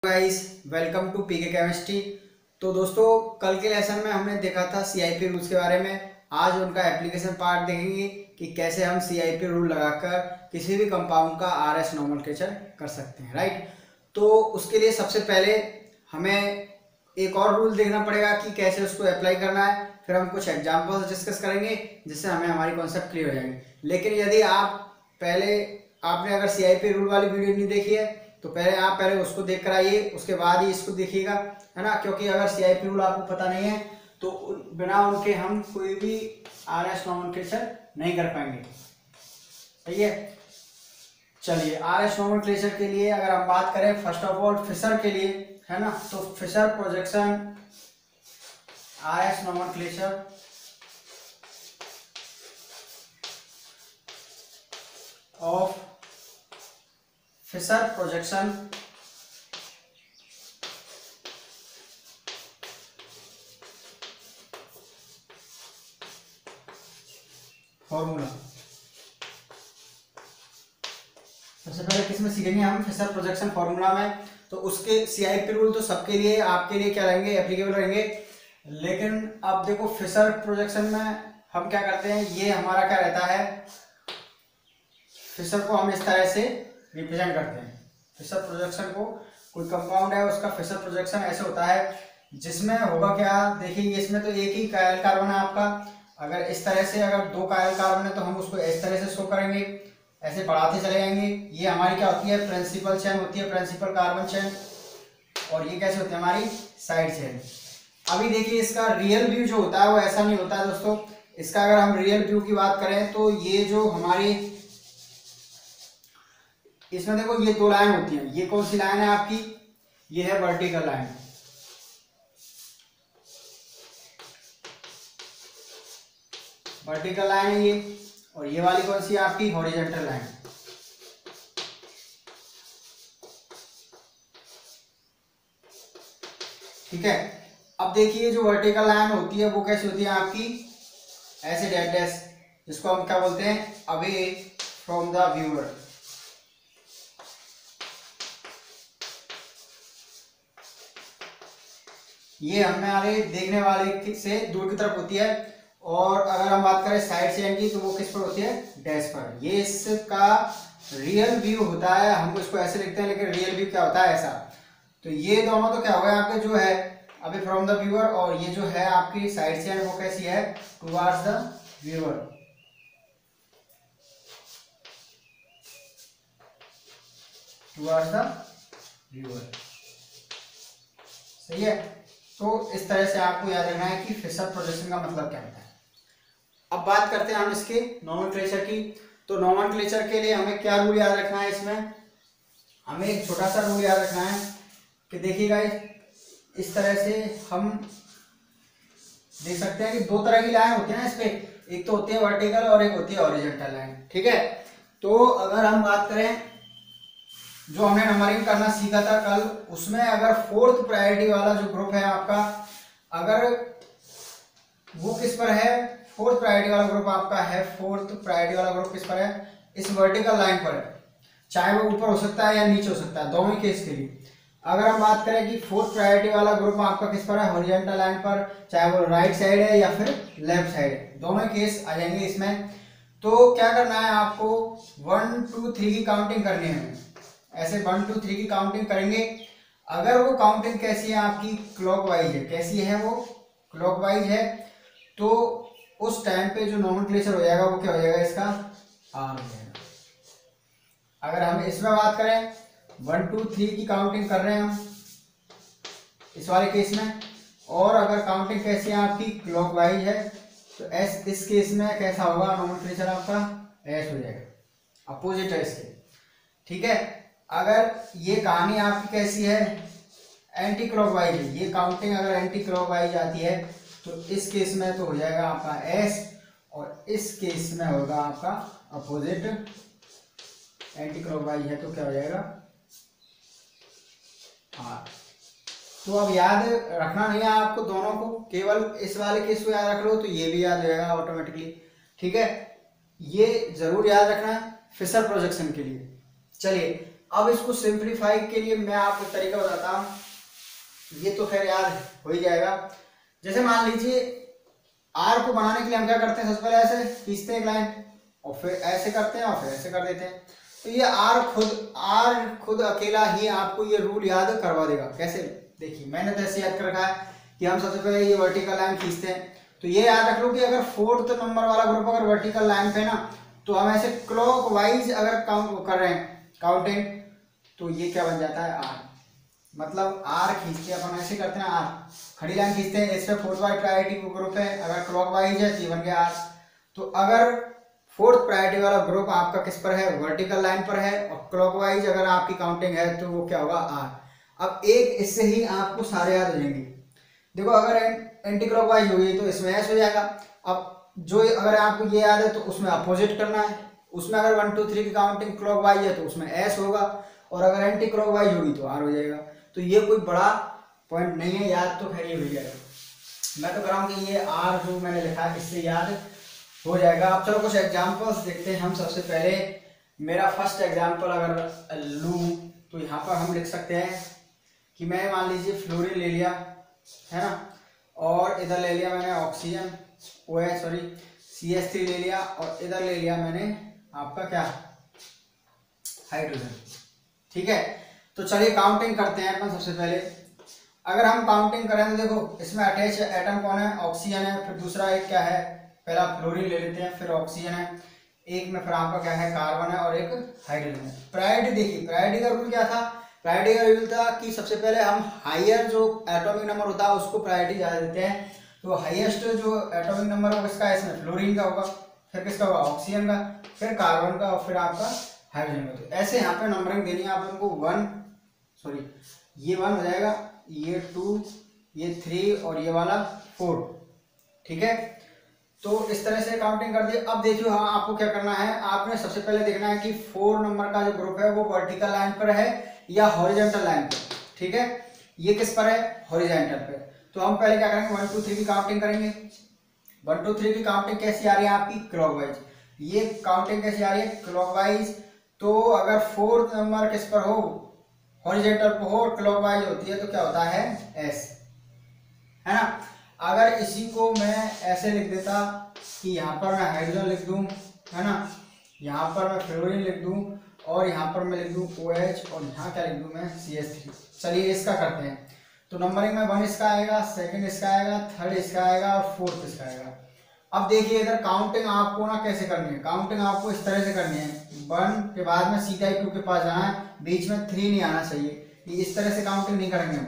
Guys, welcome to PK chemistry. तो दोस्तों, कल के लेसन में हमने देखा था सीआईपी रूल्स के बारे में। आज उनका एप्लीकेशन पार्ट देखेंगे कि कैसे हम सीआईपी रूल लगाकर किसी भी कंपाउंड का आरएस नोमेनक्लेचर कर सकते हैं, राइट। तो उसके लिए सबसे पहले हमें एक और रूल देखना पड़ेगा कि कैसे उसको अप्लाई करना है। फिर हम कुछ एग्जाम्पल्स डिस्कस करेंगे जिससे हमें हमारी कॉन्सेप्ट क्लियर हो जाएंगे। लेकिन यदि आपने अगर सीआईपी रूल वाली वीडियो नहीं देखी है तो पहले उसको देख कर आइए, उसके बाद ही इसको देखिएगा, है ना। क्योंकि अगर सीआईपी रूल आपको पता नहीं है तो बिना उनके हम कोई भी आरएस नोमेनक्लेचर नहीं कर पाएंगे, सही है। चलिए, आरएस नोमेनक्लेचर के लिए अगर हम बात करें, फर्स्ट ऑफ ऑल फिशर के लिए, है ना, तो Fischer projection RS nomenclature of Fischer projection formula. सबसे पहले किसमें सीखेंगे हम? फिशर प्रोजेक्शन फॉर्मूला में। तो उसके सीआईपी रूल तो सबके लिए, आपके लिए क्या रहेंगे? एप्लीकेबल रहेंगे। लेकिन अब देखो, फिशर प्रोजेक्शन में हम क्या करते हैं, ये हमारा क्या रहता है, फिशर को हम इस तरह से रिप्रेजेंट करते हैं। फिशर प्रोजेक्शन को, कोई कंपाउंड है उसका फिशर प्रोजेक्शन ऐसे होता है जिसमें होगा क्या, देखिए इसमें तो एक ही कायल कार्बन है आपका। अगर इस तरह से, अगर दो कायल कार्बन है तो हम उसको इस तरह से शो करेंगे, ऐसे बढ़ाते चले जाएंगे। ये हमारी क्या होती है? प्रिंसिपल चेन होती है, प्रिंसिपल कार्बन चेन। और ये कैसे होती है? हमारी साइड चेन। अभी देखिए, इसका रियल व्यू जो होता है वो ऐसा नहीं होता है दोस्तों। इसका अगर हम रियल व्यू की बात करें तो ये जो हमारी, इसमें देखो ये दो लाइन होती हैं। ये कौन सी लाइन है आपकी? ये है वर्टिकल लाइन, वर्टिकल लाइन है ये। और ये वाली कौन सी है आपकी? Horizontal line. ठीक है। अब देखिए, जो वर्टिकल लाइन होती है वो कैसी होती है आपकी? ऐसे डैश डैश, जिसको हम क्या बोलते हैं? Away from the viewer. ये हमारे देखने वाले से दूर की तरफ होती है। और अगर हम बात करें साइड चेन की तो वो किस पर होती है? डैश पर। ये इसका रियल व्यू होता है, हम इसको ऐसे लिखते हैं, लेकिन रियल व्यू क्या होता है? ऐसा। तो ये दोनों तो क्या हो गए आपके, जो है अभी फ्रॉम द व्यूअर, और ये जो है आपकी साइड चेन वो कैसी है? Towards the viewer. Towards the viewer, सही है। तो इस तरह से आपको याद रखना है कि फिशर प्रोजेक्शन का मतलब क्या होता है। अब बात करते हैं हम इसके नोमेनक्लेचर की। तो नोमेनक्लेचर के लिए हमें क्या रूल याद रखना है? इसमें हमें एक छोटा सा रूल याद रखना है कि देखिएगा, इस तरह से हम देख सकते हैं कि दो तरह की लाइन होती है ना इस पे। एक तो होती है वर्टिकल और एक होती है हॉरिजॉन्टल लाइन, ठीक है। तो अगर हम बात करें, जो हमने नंबरिंग करना सीखा था कल, उसमें अगर फोर्थ प्रायोरिटी वाला जो ग्रुप है आपका, अगर वो किस पर है? फोर्थ प्रायोरिटी वाला ग्रुप आपका है, फोर्थ प्रायोरिटी वाला ग्रुप किस पर है? इस वर्टिकल लाइन पर है। चाहे वो ऊपर हो सकता है या नीचे हो सकता है, दोनों केस के लिए। अगर हम बात करें कि फोर्थ प्रायोरिटी वाला ग्रुप आपका किस पर है? हॉरिजॉन्टल लाइन पर, चाहे वो राइट साइड है या फिर लेफ्ट साइड है, दोनों केस आ जाएंगे इसमें। तो क्या करना है आपको? 1 2 3 की काउंटिंग करनी है। ऐसे 1 2 3 की काउंटिंग करेंगे। अगर वो काउंटिंग कैसी है आपकी? क्लॉकवाइज है। कैसी है वो? क्लॉकवाइज है। तो उस टाइम पे जो नोमेनक्लेचर हो जाएगा वो क्या हो जाएगा? इसका आर हो जाएगा। अगर हम इसमें बात करें, 1 2 3 की काउंटिंग कर रहे हैं हम इस वाले केस में, और अगर काउंटिंग कैसी है आपकी? क्लॉकवाइज है, तो एस इस केस में कैसा होगा? नोमेनक्लेचर आपका एस हो जाएगा, अपोजिट है इसके, ठीक है। अगर ये कहानी आपकी कैसी है? एंटी क्लॉकवाइज है, ये काउंटिंग अगर एंटी क्लॉकवाइज आती है तो इस केस में तो हो जाएगा आपका एस, और इस केस में होगा आपका अपोजिट। एंटी क्लॉकवाइज है तो क्या हो जाएगा? हाँ। तो अब याद रखना नहीं है आपको दोनों को, केवल इस वाले केस को याद रख लो तो ये भी याद हो जाएगा ऑटोमेटिकली, ठीक है। ये जरूर याद रखना है फिशर प्रोजेक्शन के लिए। चलिए, अब इसको सिंप्लीफाई के लिए मैं आपको तरीका बताता हूँ, ये तो खैर याद हो ही जाएगा। जैसे मान लीजिए आर को बनाने के लिए हम क्या करते हैं, सबसे पहले ऐसे खींचते हैं एक लाइन और फिर ऐसे करते हैं और फिर ऐसे कर देते हैं। तो ये आर खुद अकेला ही आपको ये रूल याद करवा देगा। कैसे, देखिए मैंने तो ऐसे याद कर रखा है कि हम सबसे पहले ये वर्टिकल लाइन खींचते हैं। तो ये याद रख लो कि अगर 4th नंबर वाला ग्रुप अगर वर्टिकल लाइन पे ना, तो हम ऐसे क्लॉक वाइज अगर काउंट कर रहे हैं काउंटिंग, तो ये क्या बन जाता है आर। मतलब आर खींचते हैं अपन ऐसे करते हैं, आर खड़ी लाइन खींचते हैं, इस पे 4th वाली प्रायोरिटी ग्रुप है, अगर क्लॉक वाइज है तो ये बन गया आर। तो अगर 4th प्रायोरिटी वाला ग्रुप आपका किस पर है, वर्टिकल लाइन पर है, और क्लॉकवाइज अगर आपकी काउंटिंग है तो वो क्या होगा आर। अब एक इससे ही आपको सारे याद हो जाएंगे। देखो अगर एंटी क्लॉकवाइज होगी तो इसमें एस हो जाएगा। अब जो अगर आपको ये याद है तो उसमें अपोजिट करना है, उसमें अगर 1 2 3 की काउंटिंग क्लॉकवाइज है तो उसमें एस होगा, और अगर एंटी क्लॉकवाइज होगी तो आर हो जाएगा। तो ये कोई बड़ा पॉइंट नहीं है, याद तो खैर ये हो जाएगा। मैं तो कह रहा हूँ कि ये आर जो मैंने लिखा है इससे याद हो जाएगा। अब चलो कुछ एग्जांपल्स देखते हैं हम। सबसे पहले मेरा फर्स्ट एग्जांपल अगर लूँ तो यहाँ पर हम लिख सकते हैं कि मैं मान लीजिए फ्लोरीन ले लिया है ना, और इधर ले लिया मैंने ऑक्सीजन CH3 ले लिया, और इधर ले लिया मैंने आपका क्या हाइड्रोजन। ठीक है, तो चलिए काउंटिंग करते हैं अपन। सबसे पहले अगर हम काउंटिंग करें तो देखो इसमें अटैच एटम कौन है, ऑक्सीजन है, फिर दूसरा एक क्या है, पहला फ्लोरीन ले लेते हैं, फिर ऑक्सीजन है, एक में फिर आपका क्या है कार्बन है, और एक हाइड्रोजन है। प्रायोरिटी देखिए, प्रायोरिटी का रूल क्या था, प्रायोरिटी का रूल था कि सबसे पहले हम हायर जो एटॉमिक नंबर होता है उसको प्रायोरिटी ज़्यादा देते हैं। तो हाईएस्ट जो एटॉमिक नंबर होगा किसका है, इसमें फ्लोरीन का होगा, फिर किसका होगा ऑक्सीजन का, फिर कार्बन का, और फिर आपका हाइड्रोजन का। तो ऐसे यहाँ पे नंबरिंग देनी है आप लोगों को। ये 1 हो जाएगा, ये 2, ये 3 और ये वाला 4। ठीक है, तो इस तरह से काउंटिंग कर दी। अब देखियो हाँ आपको क्या करना है, आपने सबसे पहले देखना है कि 4 नंबर का जो ग्रुप है वो वर्टिकल लाइन पर है या हॉरिजॉन्टल लाइन पर। ठीक है, ये किस पर है, हॉरिजॉन्टल पे। तो हम पहले क्या करेंगे, 1 2 3 की काउंटिंग करेंगे। 1 2 3 की काउंटिंग कैसी आ रही है आपकी, क्लॉकवाइज। ये काउंटिंग कैसी आ रही है, क्लॉकवाइज। तो अगर 4th नंबर किस पर हो, हॉरिजॉन्टल पर हो, क्लॉकवाइज होती है तो क्या होता है एस, है ना। अगर इसी को मैं ऐसे लिख देता कि यहाँ पर मैं हाइड्रोजन लिख दूं, है ना, यहाँ पर मैं फ्लोरीन लिख दूं, और यहाँ पर मैं लिख दूं OH, और यहाँ क्या लिख दूं मैं CH3। चलिए इसका करते हैं। तो नंबरिंग में 1 इसका आएगा, 2nd इसका आएगा, 3rd इसका आएगा, और 4th इसका आएगा। अब देखिए इधर काउंटिंग आपको ना कैसे करनी है, काउंटिंग आपको इस तरह से करनी है, 1 के बाद में सीधा 2 के पास जाना है, बीच में 3 नहीं आना चाहिए। ये इस तरह से काउंटिंग नहीं करेंगे हम,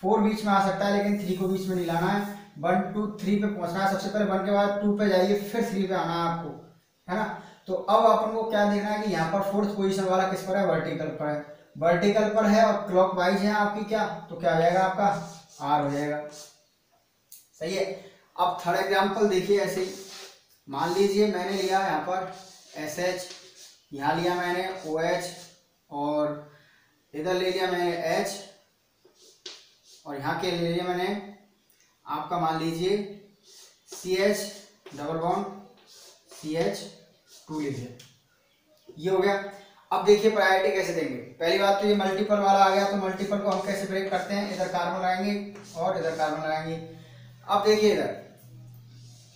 4 बीच में आ सकता है लेकिन 3 को बीच में नहीं लाना है। 1 2 3 पे पहुंचना है, सबसे पहले 1 के बाद 2 पे जाइए, फिर 3 पे आना है आपको, है ना। तो अब अपन को क्या देखना है कि यहाँ पर 4th पोजीशन वाला किस पर है, वर्टिकल पर है, वर्टिकल पर है और क्लॉकवाइज है आपकी क्या, तो क्या आ जाएगा आपका आर हो जाएगा। सही है। अब 3rd एग्जाम्पल देखिए ऐसे ही, मान लीजिए मैंने लिया यहाँ पर SH, यहाँ लिया मैंने OH, और इधर ले लिया मैंने H, और यहाँ के ले लिया मैंने आपका मान लीजिए CH डबल बॉन्ड CH2 ले लिया, ये हो गया। अब देखिए प्रायोरिटी कैसे देंगे। पहली बात तो ये मल्टीपल वाला आ गया, तो मल्टीपल को हम कैसे ब्रेक करते हैं, इधर कार्बन लगाएंगे और इधर कार्बन लगाएंगे। अब देखिए इधर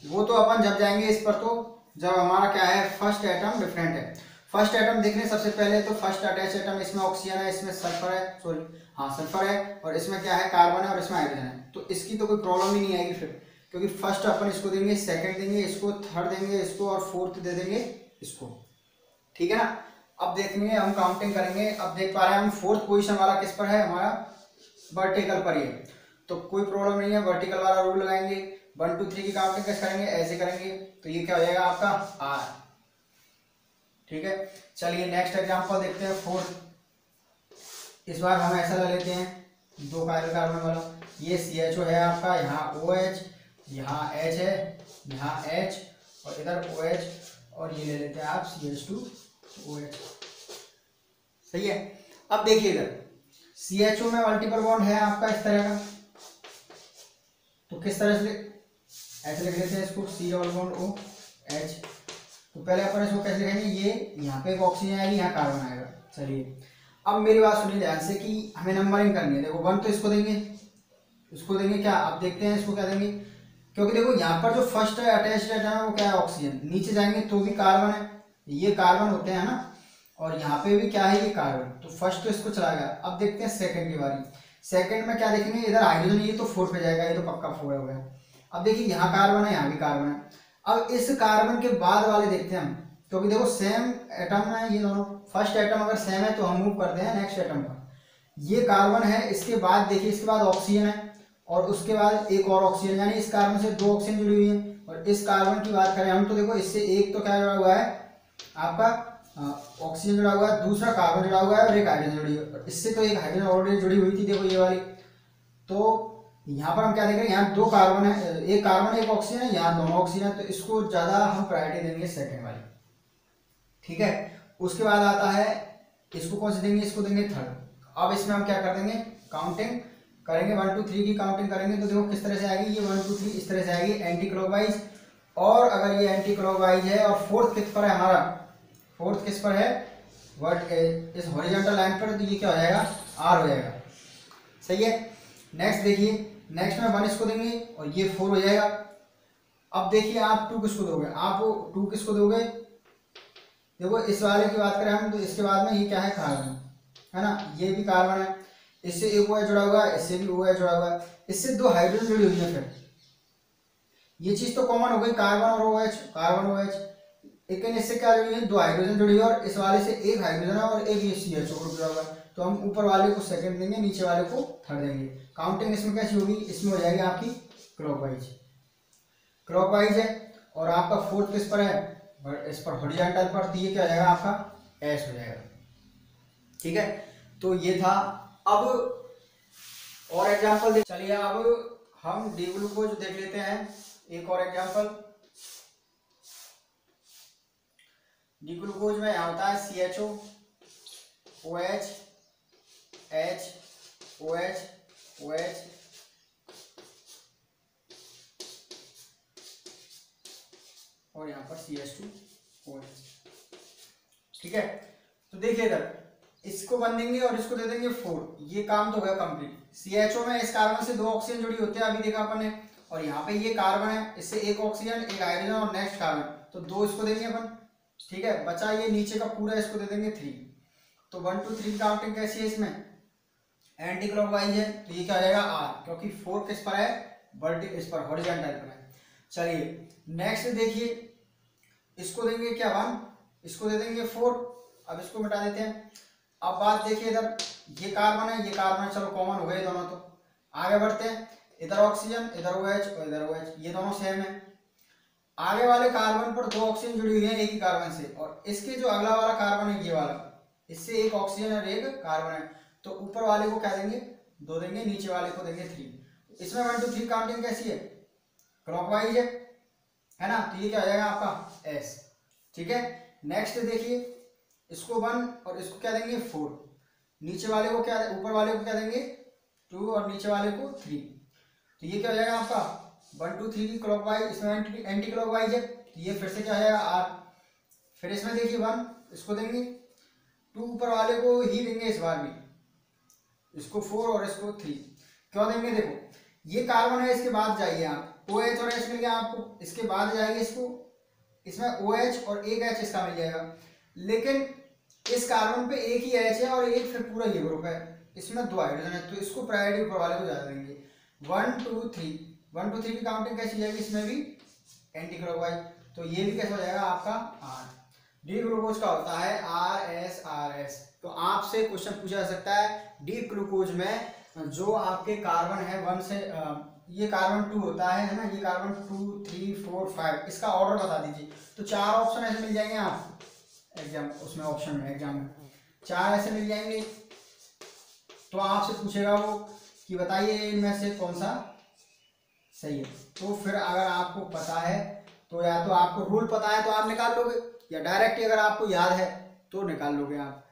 वो तो अपन जब जाएंगे इस पर, तो जब हमारा क्या है फर्स्ट एटम डिफरेंट है। फर्स्ट एटम देखने सबसे पहले तो फर्स्ट अटैच एटम, इसमें ऑक्सीजन है, इसमें सल्फर है, सल्फर है, और इसमें क्या है कार्बन है, और इसमें हाइड्रोजन है। तो इसकी तो कोई प्रॉब्लम ही नहीं आएगी फिर, क्योंकि फर्स्ट अपन इसको देंगे, 2nd देंगे इसको, 3rd देंगे इसको, और 4th दे देंगे इसको। ठीक है ना। अब देखेंगे हम काउंटिंग करेंगे। अब देख पा रहे हैं हम 4th पोजीशन वाला किस पर है, हमारा वर्टिकल पर ही है, तो कोई प्रॉब्लम नहीं है, वर्टिकल वाला रूल लगाएंगे। 1 2 3 की काउंटिंग कैसे करेंगे, ऐसे करेंगे, तो ये क्या हो जाएगा आपका आर। ठीक है, चलिए नेक्स्ट एग्जांपल देखते हैं 4th। इस बार हम ऐसा ले लेते हैं 2 कार्बन वाला, ये CHO है आपका, यहाँ OH, यहाँ H है, यहाँ H, और इधर OH, और ये ले लेते हैं आप CH2OH। सही है। अब देखिए इधर CHO में मल्टीपल बॉन्ड है आपका इस तरह का, तो किस तरह से ऐसे लिख लेते हैं इसको, C डबल बॉन्ड OH। तो पहले अपन इसको कैसे लिखेंगे, ये यहाँ पे एक ऑक्सीजन आएगी, यहाँ कार्बन आएगा, चलिए अब मेरी बात सुनिए ध्यान से कि हमें नंबरिंग करनी है। देखो 1 तो इसको देंगे, इसको देंगे क्या, अब देखते हैं इसको क्या देंगे, क्योंकि देखो यहाँ पर जो फर्स्ट है अटैच्ड एटम है वो क्या है, ऑक्सीजन। नीचे जाएंगे तो भी कार्बन है, ये कार्बन होते हैं ना, और यहाँ पे भी क्या है, ये कार्बन। तो फर्स्ट तो इसको चला गया। अब देखते हैं सेकंड की बारी। सेकंड में क्या देखेंगे, इधर हाइड्रोजन, ये तो 4 पे जाएगा, ये तो पक्का 4 हो गया। अब देखिए यहाँ कार्बन है, यहाँ भी कार्बन है। अब इस कार्बन के बाद वाले देखते हैं हम, क्योंकि देखो सेम एटम है ये दोनों। फर्स्ट एटम अगर सेम है तो हम मूव करते हैं नेक्स्ट एटम पर। ये कार्बन है, इसके बाद देखिए इसके बाद ऑक्सीजन है, और उसके बाद एक और ऑक्सीजन, यानी इस कार्बन से 2 ऑक्सीजन जुड़ी हुई है। और इस कार्बन की बात करें हम तो देखो इससे एक तो क्या जुड़ा हुआ है आपका ऑक्सीजन जुड़ा हुआ है, दूसरा कार्बन जुड़ा हुआ है और एक हाइड्रोजन जुड़ी हुई है। इससे तो एक हाइड्रोजन ऑलरेडी जुड़ी हुई थी, देखो ये वाली। तो यहाँ पर हम क्या देख रहे हैं, यहाँ 2 कार्बन है, एक कार्बन एक ऑक्सीजन है, यहाँ दोनों ऑक्सीजन है, तो इसको ज्यादा हम प्रायोरिटी देंगे सेकेंड वाली, ठीक है। उसके बाद आता है, इसको कौन से देंगे, इसको देंगे थर्ड। अब इसमें हम क्या कर देंगे, काउंटिंग करेंगे, 1 2 3 की काउंटिंग करेंगे। तो देखो किस तरह से आएगी, ये 1 2 3 इस तरह से आएगी एंटी क्लॉकवाइज। और अगर ये एंटी क्लॉकवाइज है और फोर्थ किस पर है हमारा, फोर्थ किस पर है, वर्ट इस हॉरिजॉन्टल लाइन पर, तो ये क्या हो जाएगा, आर हो जाएगा, सही है। नेक्स्ट देखिए, नेक्स्ट में 1 इसको देंगे और ये 4 हो जाएगा। अब देखिए आप 2 किसको दोगे, आप 2 किसको दोगे, देखो इस वाले की बात करें हम तो इसके बाद में ये क्या है, कार्बन है ना, ये भी कार्बन है, इससे एक OH जुड़ा हुआ है, इससे भी OH जुड़ा हुआ है, इससे 2 हाइड्रोजन जुड़ी हुई है। फिर ये चीज तो कॉमन हो गई, कार्बन और OH, कार्बन OH। लेकिन इससे क्या जुड़ी है, 2 हाइड्रोजन जुड़ी है, और इस वाले से एक हाइड्रोजन है और एक ये CH ग्रुप जुड़ा हुआ है। तो हम ऊपर वाले को सेकंड देंगे, नीचे वाले को थर्ड देंगे। काउंटिंग इसमें कैसी होगी, इसमें हो जाएगी आपकी क्लॉकवाइज, क्लॉकवाइज है। और आपका फोर्थ किस पर है, इस पर हॉरिजॉन्टल पर, तो ये क्या हो जाएगा आपका एस हो जाएगा, ठीक है। तो ये था। अब और एग्जांपल देख, चलिए अब हम डी ग्लूकोज देख लेते हैं, एक और एग्जांपल। डी ग्लूकोज में यहाँ होता है CHO OH H OH OH और यहाँ पर CH2 OH, ठीक है। तो देखिए इधर इसको 1 देंगे और इसको दे देंगे 4, ये काम तो हो गया कंप्लीट। CHO में इस कार्बन से 2 ऑक्सीजन जुड़ी होती है, अभी देखा अपन ने, और यहाँ पे ये कार्बन है, इससे एक ऑक्सीजन एक हाइड्रोजन और नेक्स्ट कार्बन, तो 2 इसको देंगे अपन, ठीक है। बचा ये नीचे का पूरा, इसको दे देंगे 3। तो 1 2 3 काउंटिंग कैसी है, इसमें एंटी क्लॉकवाइज है, तो ये क्या हो जाएगा R, क्योंकि 4 किस पर है, वर्टिकल, इस पर हॉरिजॉन्टल पर है। चलिए नेक्स्ट देखिए, इसको देंगे क्या 1, इसको दे देंगे 4। अब इसको मिटा देते हैं। अब बात देखिए इधर, ये कार्बन है, ये कार्बन है, चलो कॉमन हो गए दोनों। तो आगे बढ़ते हैं, इधर ऑक्सीजन, इधर OH और इधर OH, ये दोनों सेम है। आगे वाले कार्बन पर 2 ऑक्सीजन जुड़ी हुई है एक ही कार्बन से, और इसके जो अगला वाला कार्बन है ये वाला, इससे एक ऑक्सीजन और एक कार्बन है, तो ऊपर वाले को क्या देंगे, 2 देंगे, नीचे वाले को देंगे 3। इसमें 1 2 3 काउंटिंग कैसी है, क्लॉकवाइज है ना, तो ये क्या हो जाएगा आपका S, ठीक है। नेक्स्ट देखिए, इसको 1 और इसको क्या देंगे 4, नीचे वाले को क्या, ऊपर वाले को क्या देंगे 2 और नीचे वाले को 3, तो ये क्या हो जाएगा आपका 1 2 3 की क्लॉकवाइज, इसमें एंटी क्लॉकवाइज है, तो ये फिर से क्या हो जाएगा R। फिर इसमें देखिए 1 इसको देंगे, 2 ऊपर वाले को ही देंगे इस बार भी, इसको 4 और इसको 3 क्यों देंगे, देखो ये कार्बन है, इसके बाद जाइए आप OH और H मिल गया आपको, इसके बाद जाएंगे इसको, इसमें OH और एक H इसका मिल जाएगा, लेकिन इस कार्बन पे एक ही H है और एक फिर पूरा ये ग्रुप है, इसमें 2 हाइड्रोजन है, तो इसको प्रायोरिटी ऊपर वाले को ज्यादा देंगे। 1 2 3 की काउंटिंग कैसी जाएगी, इसमें भी एंटी क्लॉकवाइज, तो ये भी कैसा हो जाएगा आपका R। डी ग्लूकोज का होता है RS। तो आपसे क्वेश्चन पूछा जा सकता है, डी ग्लूकोज में जो आपके कार्बन है 1 से ये कार्बन 2 होता है ना, ये कार्बन 2 3 4 5, इसका ऑर्डर बता दीजिए। तो 4 ऑप्शन ऐसे मिल जाएंगे आप एग्जाम, उसमें ऑप्शन में एग्जाम में 4 ऐसे मिल जाएंगे। तो आपसे पूछेगा वो कि बताइए इनमें से कौन सा सही है। तो फिर अगर आपको पता है तो या तो आपको रूल पता है तो आप निकाल लोगे, या डायरेक्ट अगर आपको याद है तो निकाल लोगे आप,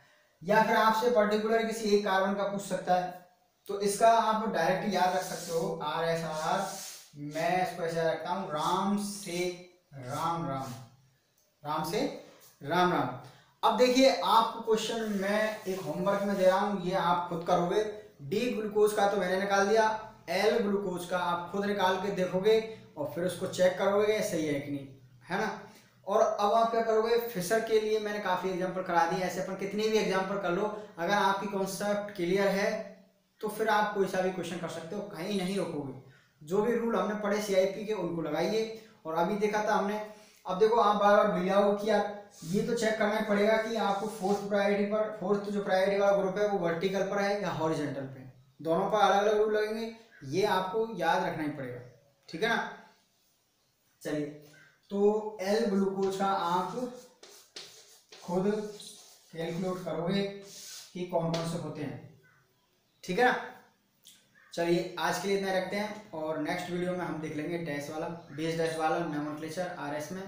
या फिर आपसे पर्टिकुलर किसी एक कार्बन का पूछ सकता है, तो इसका आप डायरेक्ट याद रख सकते हो RSR। मैं इसको ऐसे रखता हूँ, राम से राम राम, राम से राम राम। अब देखिए आपको क्वेश्चन मैं एक होमवर्क में दे रहा हूँ, ये आप खुद करोगे। डी ग्लूकोज का तो मैंने निकाल दिया, एल ग्लूकोज का आप खुद निकाल के देखोगे और फिर उसको चेक करोगे सही है कि नहीं, है ना। और अब आप क्या करोगे, फिशर के लिए मैंने काफ़ी एग्जाम्पल करा दिए, ऐसे अपन कितने भी एग्जाम्पल कर लो। अगर आपकी कॉन्सेप्ट क्लियर है तो फिर आप कोई सा भी क्वेश्चन कर सकते हो, कहीं नहीं रोकोगे। जो भी रूल हमने पढ़े सीआईपी के उनको लगाइए। और अभी देखा था हमने, अब देखो आप बार बार भूल जाओ कि आप ये तो चेक करना पड़ेगा कि आपको फोर्थ प्रायोरिटी पर, फोर्थ जो प्रायोरिटी वाला ग्रुप है वो वर्टिकल पर है या हॉरिजॉन्टल पे, दोनों पर अलग अलग रूल लगेंगे, ये आपको याद रखना ही पड़ेगा, ठीक है ना। चलिए, तो एल ग्लूकोज का आप खुद कैलकुलेट करोगे कि कौन कौन से होते हैं, ठीक है ना। चलिए आज के लिए इतना रखते हैं और नेक्स्ट वीडियो में हम देख लेंगे डैश वाला, बेस डैश वाला नोमेनक्लेचर आरएस में।